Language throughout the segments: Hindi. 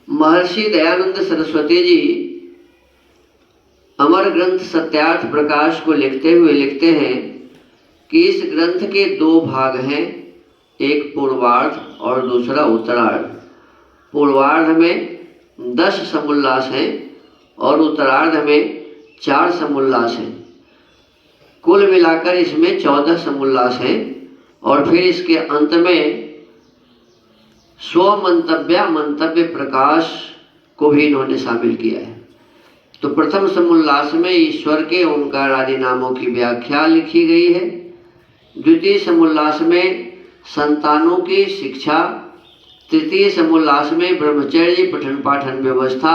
महर्षि दयानंद सरस्वती जी अमर ग्रंथ सत्यार्थ प्रकाश को लिखते हुए लिखते हैं कि इस ग्रंथ के दो भाग हैं, एक पूर्वार्ध और दूसरा उत्तरार्ध। पूर्वार्ध में 10 समुल्लास हैं और उत्तरार्ध में 4 समुल्लास हैं। कुल मिलाकर इसमें 14 समुल्लास हैं और फिर इसके अंत में मंतव्य प्रकाश को भी इन्होंने शामिल किया है। तो प्रथम समुल्लास में ईश्वर के ओंकार आदि नामों की व्याख्या लिखी गई है। द्वितीय समुल्लास में संतानों की शिक्षा, तृतीय समुल्लास में ब्रह्मचर्य पठन पाठन व्यवस्था,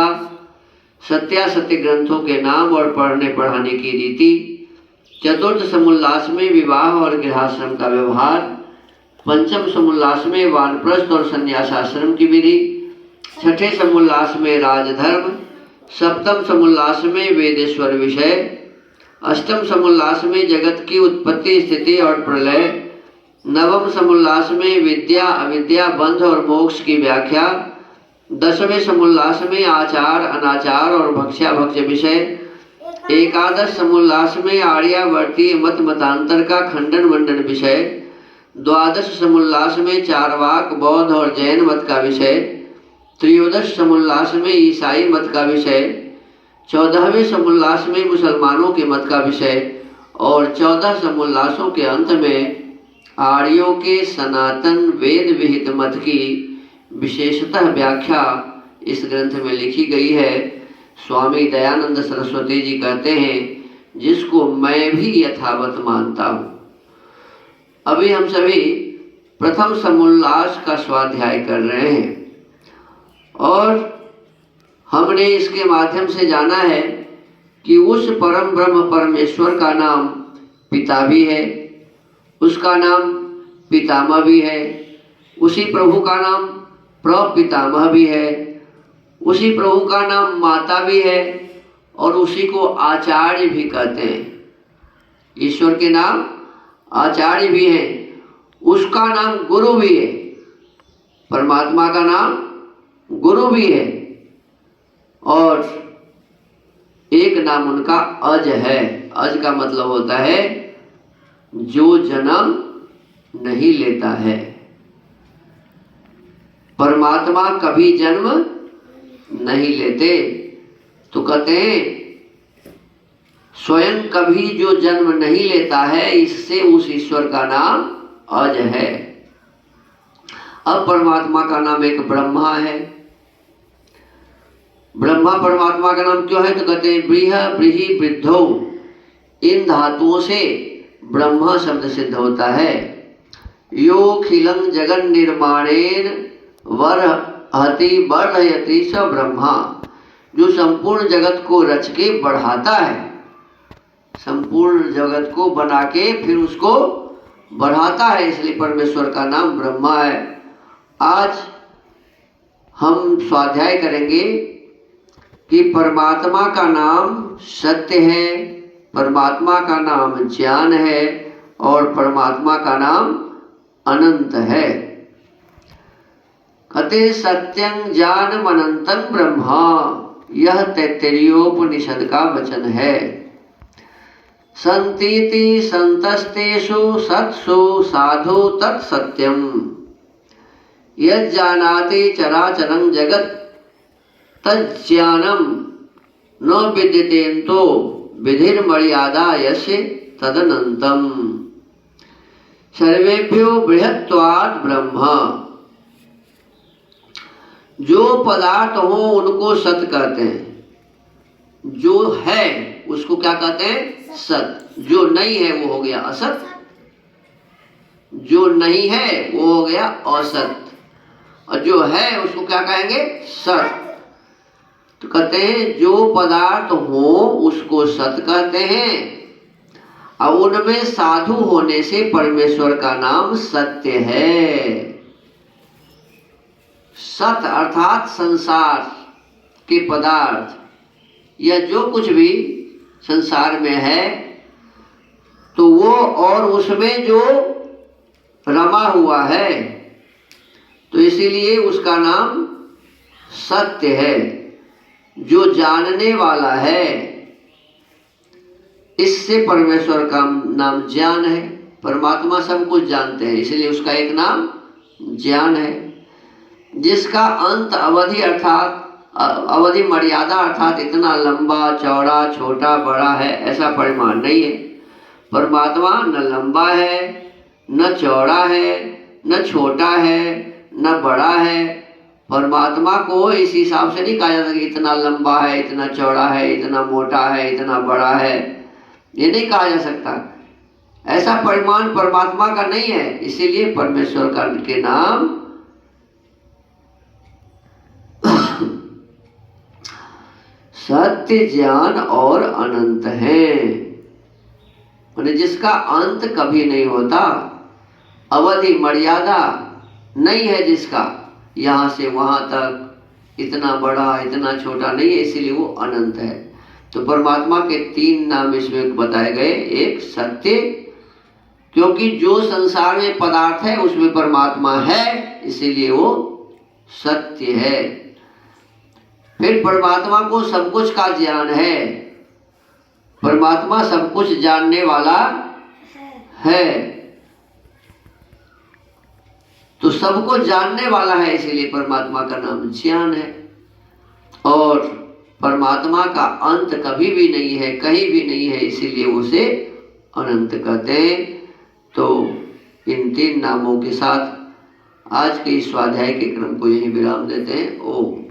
सत्यासत्य ग्रंथों के नाम और पढ़ने पढ़ाने की रीति, चतुर्थ समुल्लास में विवाह और गृहस्थाश्रम का व्यवहार, पंचम समुल्लास में वानप्रस्थ और संन्यासाश्रम की विधि, छठे समुल्लास में राजधर्म, सप्तम समुल्लास में वेदेश्वर विषय, अष्टम समुल्लास में जगत की उत्पत्ति स्थिति और प्रलय, नवम समुल्लास में विद्या अविद्या बंध और मोक्ष की व्याख्या, दसवें समुल्लास में आचार अनाचार और भक्ष्या भक्ष्य विषय, एकादश समुल्लास में आर्यावर्तीय मत मतांतर का खंडन मंडन विषय, द्वादश समुल्लास में चारवाक बौद्ध और जैन मत का विषय, त्रयोदश समुल्लास में ईसाई मत का विषय, 14वें समुल्लास में मुसलमानों के मत का विषय और 14 समुल्लासों के अंत में आर्यों के सनातन वेद विहित मत की विशेषतः व्याख्या इस ग्रंथ में लिखी गई है। स्वामी दयानंद सरस्वती जी कहते हैं, जिसको मैं भी यथावत मानता हूँ। अभी हम सभी प्रथम समुल्लास का स्वाध्याय कर रहे हैं और हमने इसके माध्यम से जाना है कि उस परम ब्रह्म परमेश्वर का नाम पिता भी है, उसका नाम पितामह भी है, उसी प्रभु का नाम प्रपितामह भी है, उसी प्रभु का नाम माता भी है और उसी को आचार्य भी कहते हैं। ईश्वर के नाम आचार्य भी है, उसका नाम गुरु भी है, परमात्मा का नाम गुरु भी है और एक नाम उनका अज है। अज का मतलब होता है जो जन्म नहीं लेता है। परमात्मा कभी जन्म नहीं लेते, तो कहते हैं स्वयं कभी जो जन्म नहीं लेता है, इससे उस ईश्वर का नाम अज है। अब परमात्मा का नाम एक ब्रह्मा है। ब्रह्मा परमात्मा का नाम क्यों है? तो कहते हैं ब्रीह ब्रीहि वृद्धौ, इन धातुओं से ब्रह्मा शब्द सिद्ध होता है। यो खिलं जगन निर्माणेन वर्हति वर्धयति स ब्रह्मा, जो संपूर्ण जगत को रच के बढ़ाता है, संपूर्ण जगत को बना के फिर उसको बढ़ाता है, इसलिए परमेश्वर का नाम ब्रह्मा है। आज हम स्वाध्याय करेंगे कि परमात्मा का नाम सत्य है, परमात्मा का नाम ज्ञान है और परमात्मा का नाम अनंत है। कहते सत्यं ज्ञानम अनंतं ब्रह्मा, यह तैत्तिरीयोपनिषद का वचन है। संतीति संतस्तेषु सत्सु साधु तत्सत्यम, यज्जानाति चराचरं जगत् तज्ज्ञानम न विद्यतेन्तो विधिर्मर्यादा यस्य तदनंतम। सर्वेभ्यो बृहत्वात् ब्रह्म, जो पदार्थ हो उनको सत कहते हैं, जो है उसको क्या कहते हैं? सत। जो नहीं है वो हो गया असत, जो नहीं है वो हो गया असत, और जो है उसको क्या कहेंगे? सत। तो कहते हैं जो पदार्थ हो उसको सत कहते हैं और उनमें साधु होने से परमेश्वर का नाम सत्य है। सत अर्थात संसार के पदार्थ या जो कुछ भी संसार में है तो वो और उसमें जो रमा हुआ है, तो इसीलिए उसका नाम सत्य है, जो जानने वाला है, इससे परमेश्वर का नाम ज्ञान है। परमात्मा सब कुछ जानते हैं, इसलिए उसका एक नाम ज्ञान है। जिसका अंत अवधि अर्थात अवधि मर्यादा अर्थात इतना लंबा चौड़ा छोटा बड़ा है, ऐसा परिमाण नहीं है। परमात्मा न लंबा है, न चौड़ा है, न छोटा है, न बड़ा है। परमात्मा को इस हिसाब से नहीं कहा जाता कि इतना लंबा है, इतना चौड़ा है, इतना मोटा है, इतना बड़ा है, ये नहीं कहा जा सकता। ऐसा परिमाण परमात्मा का नहीं है, इसीलिए परमेश्वर का के नाम सत्य, ज्ञान और अनंत है। माने जिसका अंत कभी नहीं होता, अवधि मर्यादा नहीं है जिसका, यहाँ से वहाँ तक इतना बड़ा इतना छोटा नहीं है, इसीलिए वो अनंत है। तो परमात्मा के 3 नाम इसमें बताए गए। एक सत्य, क्योंकि जो संसार में पदार्थ है उसमें परमात्मा है, इसीलिए वो सत्य है। फिर परमात्मा को सब कुछ का ज्ञान है, परमात्मा सब कुछ जानने वाला है, तो सबको जानने वाला है, इसीलिए परमात्मा का नाम ज्ञान है। और परमात्मा का अंत कभी भी नहीं है, कहीं भी नहीं है, इसीलिए उसे अनंत कहते हैं। तो इन 3 नामों के साथ आज के इस स्वाध्याय के क्रम को यहीं विराम देते हैं। ओम।